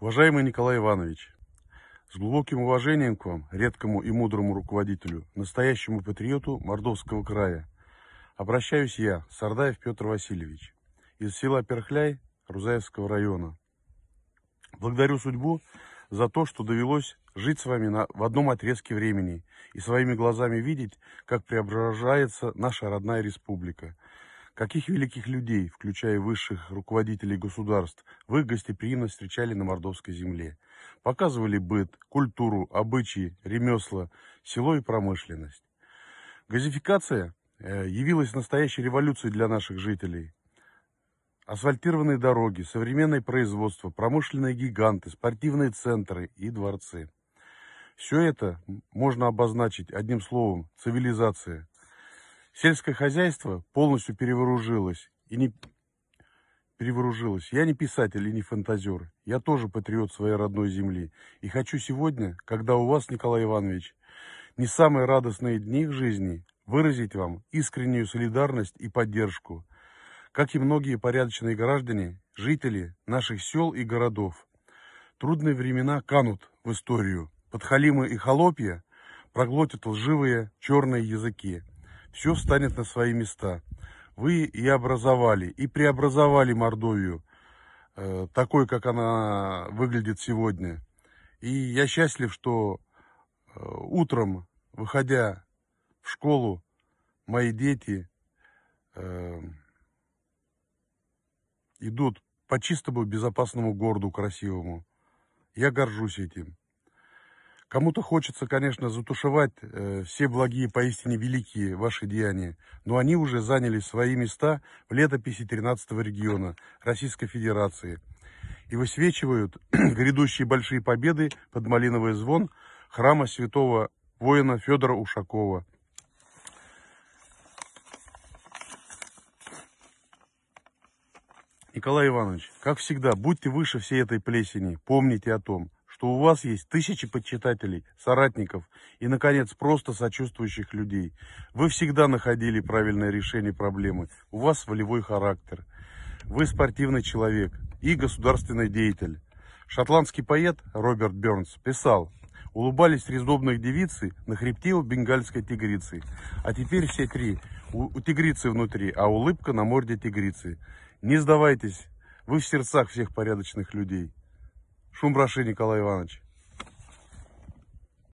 Уважаемый Николай Иванович, с глубоким уважением к вам, редкому и мудрому руководителю, настоящему патриоту Мордовского края, обращаюсь я, Сардаев Петр Васильевич, из села Перхляй Рузаевского района. Благодарю судьбу за то, что довелось жить с вами в одном отрезке времени и своими глазами видеть, как преображается наша родная республика. Каких великих людей, включая высших руководителей государств, вы гостеприимно встречали на мордовской земле. Показывали быт, культуру, обычаи, ремесла, село и промышленность. Газификация явилась настоящей революцией для наших жителей. Асфальтированные дороги, современное производство, промышленные гиганты, спортивные центры и дворцы. Все это можно обозначить одним словом – цивилизация. Сельское хозяйство полностью перевооружилось. Я не писатель и не фантазер. Я тоже патриот своей родной земли. И хочу сегодня, когда у вас, Николай Иванович, не самые радостные дни в жизни, выразить вам искреннюю солидарность и поддержку. Как и многие порядочные граждане, жители наших сел и городов. Трудные времена канут в историю. Подхалимы и холопья проглотят лживые черные языки. Все встанет на свои места. Вы и образовали, и преобразовали Мордовию, такой, как она выглядит сегодня. И я счастлив, что утром, выходя в школу, мои дети идут по чистому, безопасному городу, красивому. Я горжусь этим. Кому-то хочется, конечно, затушевать все благие, поистине великие ваши деяния, но они уже заняли свои места в летописи 13-го региона Российской Федерации и высвечивают грядущие большие победы под малиновый звон храма святого воина Федора Ушакова. Николай Иванович, как всегда, будьте выше всей этой плесени, помните о том, что у вас есть тысячи почитателей, соратников и, наконец, просто сочувствующих людей. Вы всегда находили правильное решение проблемы. У вас волевой характер. Вы спортивный человек и государственный деятель. Шотландский поэт Роберт Бернс писал: «Улыбались трездобных девицы на хребте у бенгальской тигрицы. А теперь все три. У тигрицы внутри, а улыбка на морде тигрицы. Не сдавайтесь, вы в сердцах всех порядочных людей». Шумбраши, Николай Иванович.